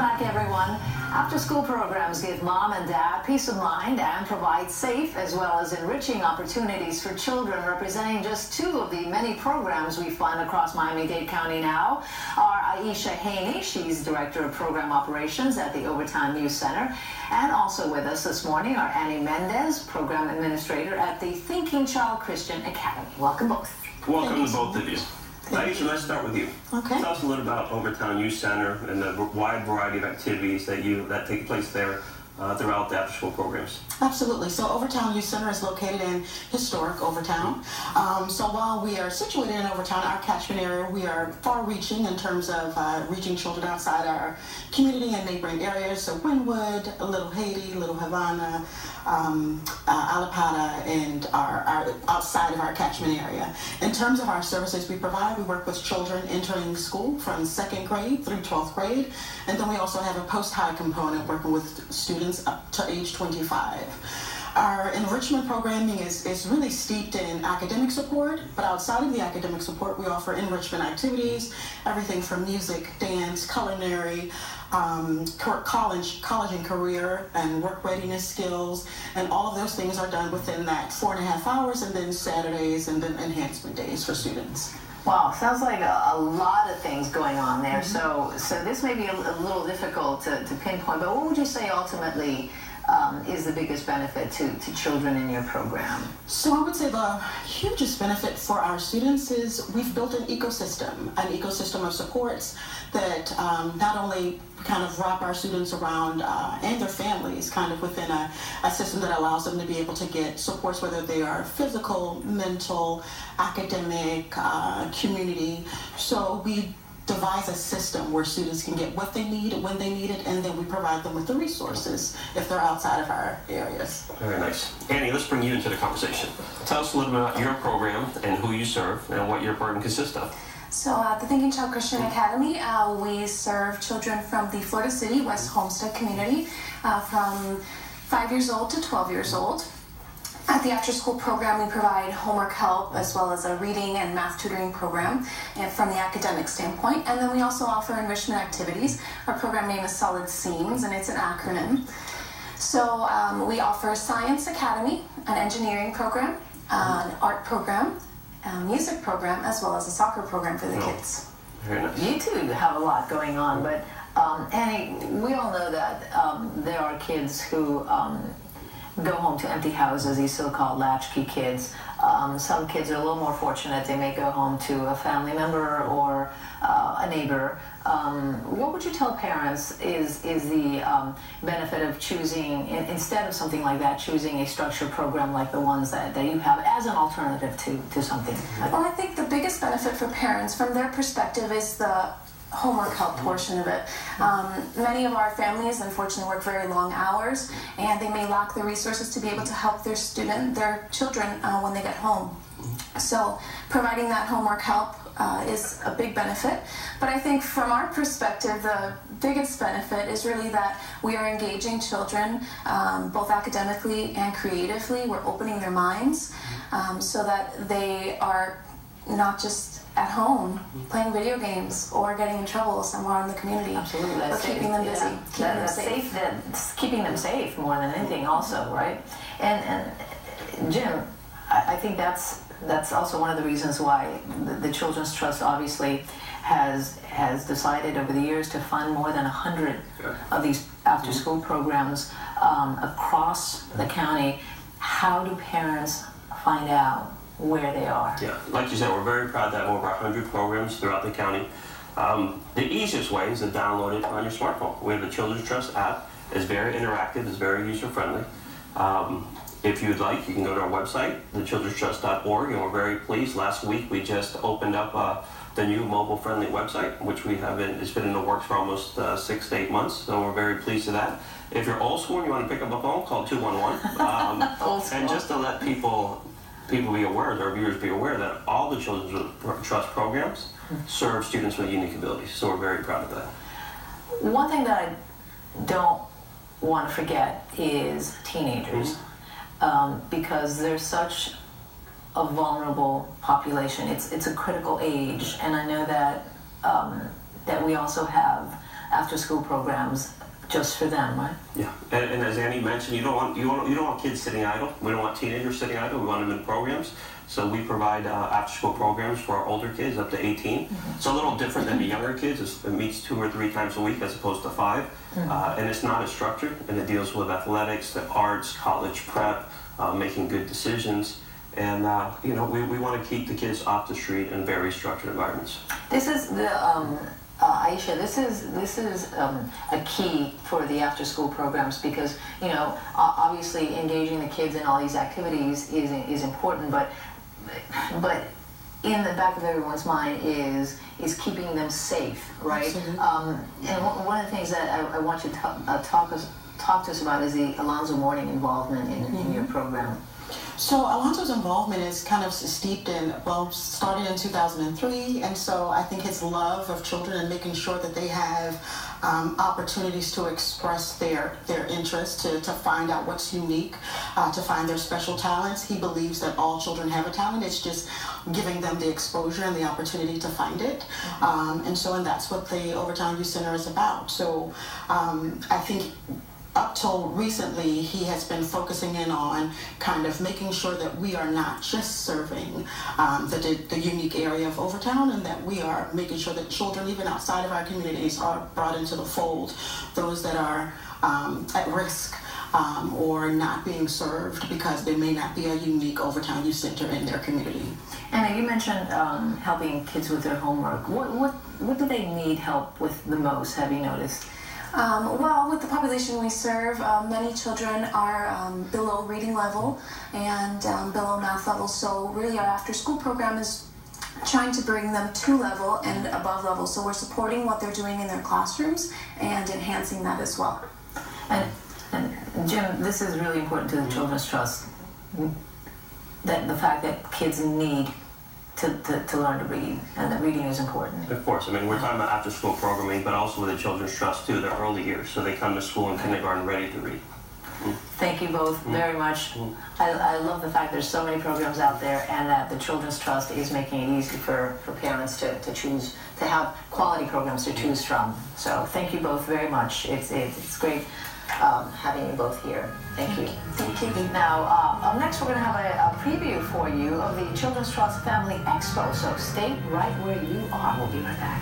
back, everyone. After-school programs give mom and dad peace of mind and provide safe as well as enriching opportunities for children. Representing just two of the many programs we fund across Miami-Dade County now are Aisha Haney. She's Director of Program Operations at the Overtown Youth Center. And also with us this morning are Annie Mendez, Program Administrator at the Thinking Child Christian Academy. Welcome both. Welcome to both of you. Aisha, let's start with you. Okay. Tell us a little about Overtown Youth Center and the wide variety of activities that take place there throughout the after-school programs. Absolutely. So Overtown Youth Center is located in historic Overtown. So while we are situated in Overtown, our catchment area, we are far-reaching in terms of reaching children outside our community and neighboring areas. So Wynwood, Little Haiti, Little Havana, Alapata, and our outside of our catchment area. In terms of our services we provide, we work with children entering school from 2nd grade through 12th grade, and then we also have a post-high component working with students up to age 25. Our enrichment programming is really steeped in academic support, but outside of the academic support, we offer enrichment activities, everything from music, dance, culinary, college and career, and work readiness skills, and all of those things are done within that 4.5 hours, and then Saturdays and then enhancement days for students. Wow, sounds like a lot of things going on there. So this may be a little difficult to pinpoint, but what would you say ultimately is the biggest benefit to children in your program? So I would say the hugest benefit for our students is we've built an ecosystem of supports that not only kind of wrap our students around and their families kind of within a system that allows them to be able to get supports, whether they are physical, mental, academic, community. So we devise a system where students can get what they need when they need it, and then we provide them with the resources if they're outside of our areas. Very nice. Annie, let's bring you into the conversation. Tell us a little bit about your program and who you serve and what your program consists of. So at the Thinking Child Christian Academy, we serve children from the Florida City, West Homestead community, from 5 years old to 12 years old. At the after-school program, we provide homework help as well as a reading and math tutoring program from the academic standpoint. And then we also offer enrichment activities. Our program name is Solid Seams, and it's an acronym. So we offer Science Academy, an engineering program, an art program, a music program, as well as a soccer program for the kids. Very nice. You two have a lot going on, but Annie, we all know that there are kids who go home to empty houses, these so-called latchkey kids. Some kids are a little more fortunate. They may go home to a family member or a neighbor. What would you tell parents is the benefit of choosing, instead of something like that, choosing a structured program like the ones that you have as an alternative to something like that? Well, I think the biggest benefit for parents from their perspective is the homework help portion of it. Many of our families unfortunately work very long hours, and they may lack the resources to be able to help their children when they get home. So providing that homework help is a big benefit. But I think from our perspective, the biggest benefit is really that we are engaging children both academically and creatively. We're opening their minds so that they are not just at home playing video games or getting in trouble somewhere in the community. Absolutely. But keeping them busy, keeping them safe. Keeping them safe more than anything also, right? And Jim, I think that's also one of the reasons why the Children's Trust obviously has decided over the years to fund more than 100 of these after-school programs across the county. How do parents find out where they are? Yeah, like you said, we're very proud to have over 100 programs throughout the county. The easiest way is to download it on your smartphone. We have the Children's Trust app. It's very interactive, it's very user-friendly. If you'd like, you can go to our website, thechildrenstrust.org, and we're very pleased. Last week we just opened up the new mobile-friendly website, which it's been in the works for almost 6 to 8 months, so we're very pleased with that. If you're old school and you want to pick up a phone, call 211. And just to let people be aware, our viewers be aware, that all the Children's Trust programs serve students with unique abilities. So we're very proud of that. One thing that I don't want to forget is teenagers, because they're such a vulnerable population. It's a critical age, and I know that that we also have after-school programs just for them, right? Yeah, and as Annie mentioned, you don't want kids sitting idle. We don't want teenagers sitting idle. We want them in programs. So we provide after-school programs for our older kids up to 18. It's a little different than the younger kids. It meets 2 or 3 times a week as opposed to 5. And it's not as structured, and it deals with athletics, the arts, college prep, making good decisions. And you know, we want to keep the kids off the street in very structured environments. This is the Aisha. This is a key for the after-school programs because, you know, obviously engaging the kids in all these activities is important, but in the back of everyone's mind is keeping them safe, right? And one of the things that I want you to talk to us about is the Alonzo Mourning involvement in your program. So Alonzo's involvement is kind of steeped in, well, started in 2003, and so I think his love of children and making sure that they have opportunities to express their interest, to find out what's unique, to find their special talents. He believes that all children have a talent. It's just giving them the exposure and the opportunity to find it. And that's what the Overtown Youth Center is about. So I think up till recently, he has been focusing in on kind of making sure that we are not just serving the unique area of Overtown, and that we are making sure that children, even outside of our communities, are brought into the fold. Those that are at risk or not being served because there may not be a unique Overtown Youth Center in their community. Anna, you mentioned helping kids with their homework. What do they need help with the most, have you noticed? Well, with the population we serve, many children are below reading level and below math level, so really our after-school program is trying to bring them to level and above level, so we're supporting what they're doing in their classrooms and enhancing that as well. And Jim, this is really important to the Children's Trust, that the fact that kids need to learn to read, and that reading is important. Of course, I mean, we're talking about after-school programming, but also with the Children's Trust too, their early years, so they come to school in kindergarten ready to read. Thank you both very much. I love the fact there's so many programs out there, and that the Children's Trust is making it easy for parents to choose, to have quality programs to choose from. So thank you both very much. It's great having you both here. Thank you. Thank you. Now, up next we're going to have a preview for you of the Children's Trust Family Expo, so stay right where you are. We'll be right back.